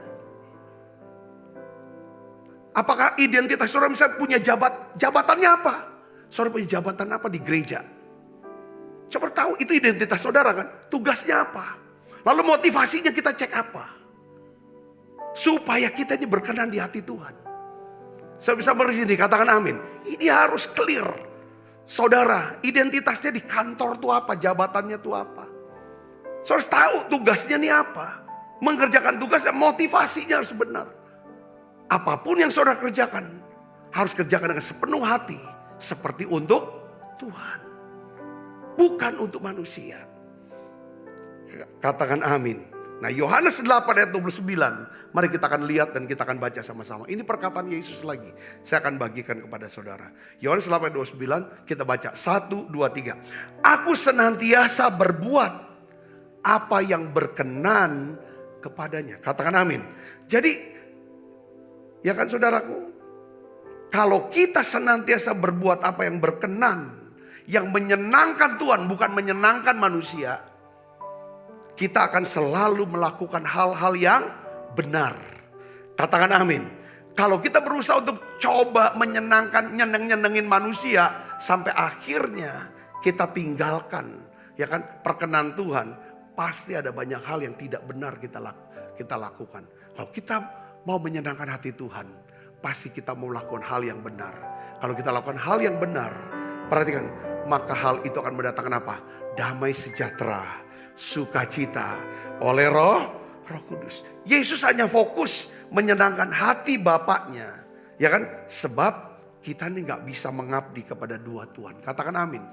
Apakah identitas saudara misalnya punya jabatannya apa? Saudara punya jabatan apa di gereja? Coba tahu itu identitas saudara kan? Tugasnya apa? Lalu motivasinya kita cek apa? Supaya kita ini berkenan di hati Tuhan. Saya bisa bersini, katakan amin. Ini harus clear. Saudara, identitasnya di kantor itu apa? Jabatannya itu apa? Saudara tahu tugasnya ini apa? Mengerjakan tugasnya, motivasinya harus benar. Apapun yang saudara kerjakan, harus kerjakan dengan sepenuh hati. Seperti untuk Tuhan. Bukan untuk manusia. Katakan amin. Nah Yohanes 8 ayat 29. Mari kita akan lihat dan kita akan baca sama-sama. Ini perkataan Yesus lagi. Saya akan bagikan kepada saudara. Yohanes 8 ayat 29 kita baca. 1, 2, 3. Aku senantiasa berbuat apa yang berkenan kepadanya. Katakan amin. Jadi ya kan saudaraku. Kalau kita senantiasa berbuat apa yang berkenan, yang menyenangkan Tuhan, bukan menyenangkan manusia, kita akan selalu melakukan hal-hal yang benar. Katakan amin. Kalau kita berusaha untuk coba menyenangkan, nyenengin manusia, sampai akhirnya kita tinggalkan, ya kan, perkenan Tuhan, pasti ada banyak hal yang tidak benar kita lakukan. Kalau kita mau menyenangkan hati Tuhan, pasti kita mau lakukan hal yang benar. Kalau kita lakukan hal yang benar, perhatikan, maka hal itu akan mendatangkan apa? Damai sejahtera, sukacita oleh Roh Kudus. Yesus hanya fokus menyenangkan hati Bapaknya, ya kan? Sebab kita ini nggak bisa mengabdi kepada dua Tuhan. Katakan amin.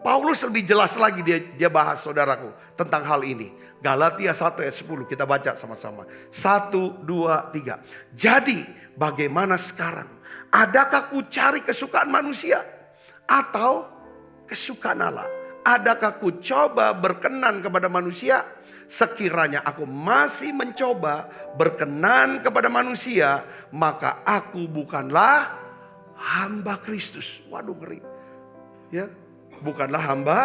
Paulus lebih jelas lagi dia bahas saudaraku tentang hal ini. Galatia 1 ayat 10 kita baca sama-sama. 1, 2, 3. Jadi bagaimana sekarang? Adakah ku cari kesukaan manusia atau kesukaan Allah? Adakah ku coba berkenan kepada manusia? Sekiranya aku masih mencoba berkenan kepada manusia, maka aku bukanlah hamba Kristus. Waduh ngeri. Ya, bukanlah hamba.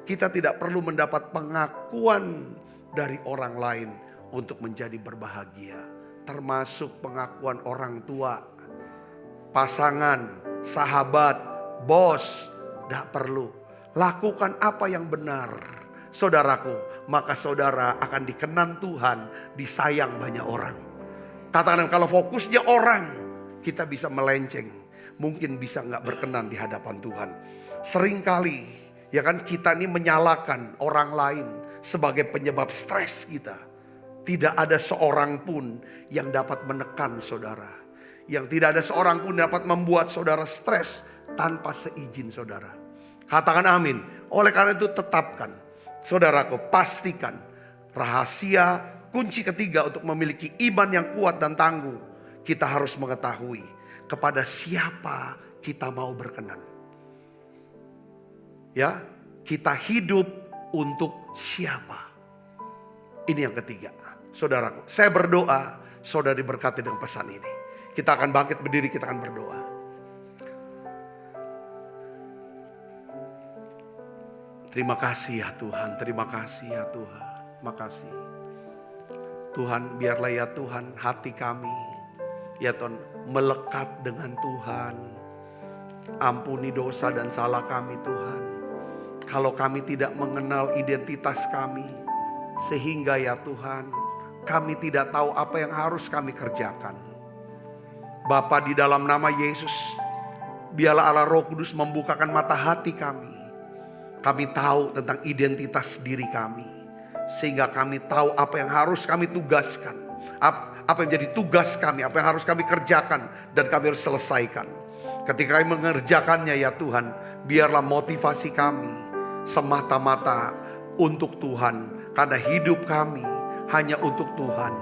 Kita tidak perlu mendapat pengakuan dari orang lain untuk menjadi berbahagia. Termasuk pengakuan orang tua, pasangan, sahabat, bos. Tidak perlu. Lakukan apa yang benar, saudaraku. Maka saudara akan dikenan Tuhan, disayang banyak orang. Katakan kalau fokusnya orang, kita bisa melenceng. Mungkin bisa gak berkenan di hadapan Tuhan. Seringkali ya kan kita ini menyalahkan orang lain sebagai penyebab stres kita. Tidak ada seorang pun yang dapat menekan saudara. Yang tidak ada seorang pun dapat membuat saudara stres tanpa seizin saudara. Katakan amin. Oleh karena itu tetapkan, saudaraku, pastikan rahasia kunci ketiga untuk memiliki iman yang kuat dan tangguh. Kita harus mengetahui kepada siapa kita mau berkenan. Ya, kita hidup untuk siapa? Ini yang ketiga. Saudaraku, saya berdoa saudara diberkati dengan pesan ini. Kita akan bangkit berdiri, kita akan berdoa. Terima kasih ya Tuhan, terima kasih ya Tuhan. Makasih. Tuhan, biarlah ya Tuhan hati kami, ya Tuhan, melekat dengan Tuhan. Ampuni dosa dan salah kami Tuhan. Kalau kami tidak mengenal identitas kami, sehingga ya Tuhan, kami tidak tahu apa yang harus kami kerjakan. Bapa, di dalam nama Yesus, biarlah Allah Roh Kudus membukakan mata hati kami. Kami tahu tentang identitas diri kami. Sehingga kami tahu apa yang harus kami tugaskan. Apa yang menjadi tugas kami, apa yang harus kami kerjakan dan kami harus selesaikan. Ketika kami mengerjakannya ya Tuhan, biarlah motivasi kami semata-mata untuk Tuhan. Karena hidup kami hanya untuk Tuhan.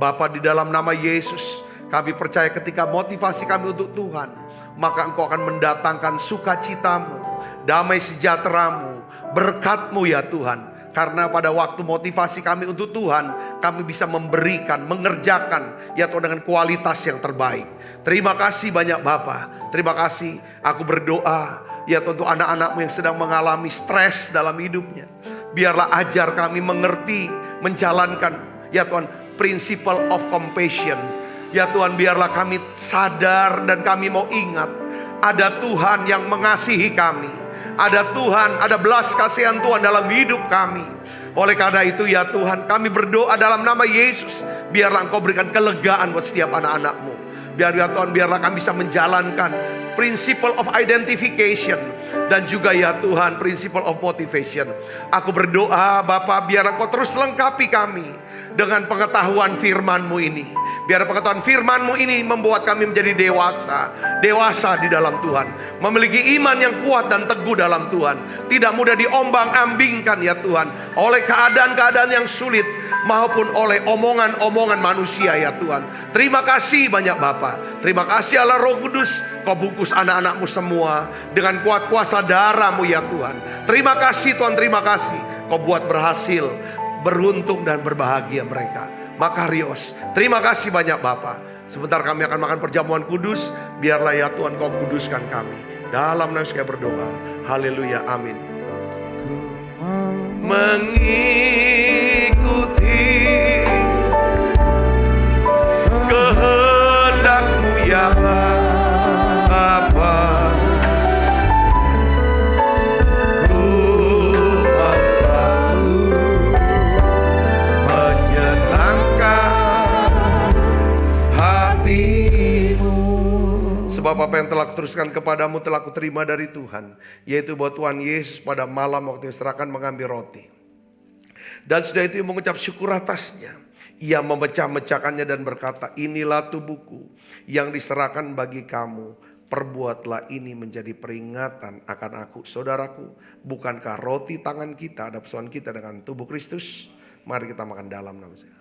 Bapa, di dalam nama Yesus, kami percaya ketika motivasi kami untuk Tuhan, maka Engkau akan mendatangkan sukacitamu, damai sejahteramu, berkat-Mu ya Tuhan. Karena pada waktu motivasi kami untuk Tuhan, kami bisa memberikan, mengerjakan ya Tuhan dengan kualitas yang terbaik. Terima kasih banyak Bapa. Terima kasih. Aku berdoa ya Tuhan untuk anak-anak-Mu yang sedang mengalami stres dalam hidupnya. Biarlah ajar kami mengerti, menjalankan ya Tuhan principle of compassion. Ya Tuhan, biarlah kami sadar dan kami mau ingat ada Tuhan yang mengasihi kami. Ada Tuhan, ada belas kasihan Tuhan dalam hidup kami. Oleh karena itu ya Tuhan, kami berdoa dalam nama Yesus. Biarlah Engkau berikan kelegaan buat setiap anak-anak-Mu. Biar ya Tuhan, biarlah kami bisa menjalankan principle of identification. Dan juga ya Tuhan, principle of motivation. Aku berdoa Bapa, biarlah Engkau terus lengkapi kami dengan pengetahuan firman-Mu ini. Biar pengetahuan firman-Mu ini membuat kami menjadi dewasa. Dewasa di dalam Tuhan. Memiliki iman yang kuat dan teguh dalam Tuhan. Tidak mudah diombang-ambingkan ya Tuhan. Oleh keadaan-keadaan yang sulit. Maupun oleh omongan-omongan manusia ya Tuhan. Terima kasih banyak Bapa. Terima kasih Allah Roh Kudus. Kau bungkus anak-anak-Mu semua dengan kuat kuasa darah-Mu ya Tuhan. Terima kasih Tuhan, terima kasih. Kau buat berhasil, beruntung dan berbahagia mereka. Makarios. Terima kasih banyak Bapa. Sebentar kami akan makan perjamuan kudus. Biarlah ya Tuhan Kau kuduskan kami. Dalam nama Yesus kami berdoa. Haleluya, amin. Mengikuti kehendak-Mu ya Bapa. Ku mau selalu menyenangkan hati-Mu. Sebab apa yang telah kuteruskan kepadamu telah kuterima dari Tuhan, yaitu bahwa Tuhan Yesus pada malam waktu diserahkan mengambil roti. Dan sudah itu mengucap syukur atasnya. Ia memecah-mecahkannya dan berkata, inilah tubuhku yang diserahkan bagi kamu. Perbuatlah ini menjadi peringatan akan aku. Saudaraku, bukankah roti tangan kita ada persoalan kita dengan tubuh Kristus? Mari kita makan dalam nama saya.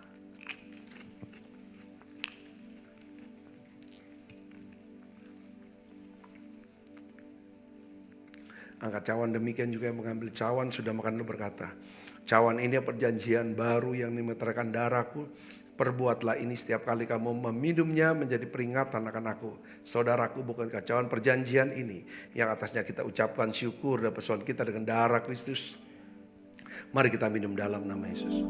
Angkat cawan, demikian juga yang mengambil cawan sudah makan dulu berkata, cawan ini perjanjian baru yang dimeteraikan darahku. Perbuatlah ini setiap kali kamu meminumnya menjadi peringatan akan aku. Saudaraku, bukankah cawan perjanjian ini yang atasnya kita ucapkan syukur dan persoalan kita dengan darah Kristus. Mari kita minum dalam nama Yesus.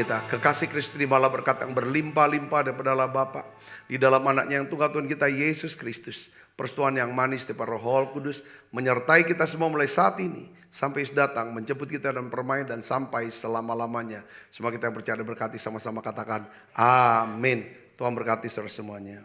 Kekasih Kristus terimalah berkat yang berlimpah-limpah daripada Allah Bapa di dalam anaknya yang tunggal Tuhan kita Yesus Kristus. Persetujuan yang manis daripada Roh Kudus menyertai kita semua mulai saat ini sampai datang menjemput kita dan permain dan sampai selama-lamanya. Semua kita yang percaya berkati sama-sama katakan amin. Tuhan berkati saudara semuanya.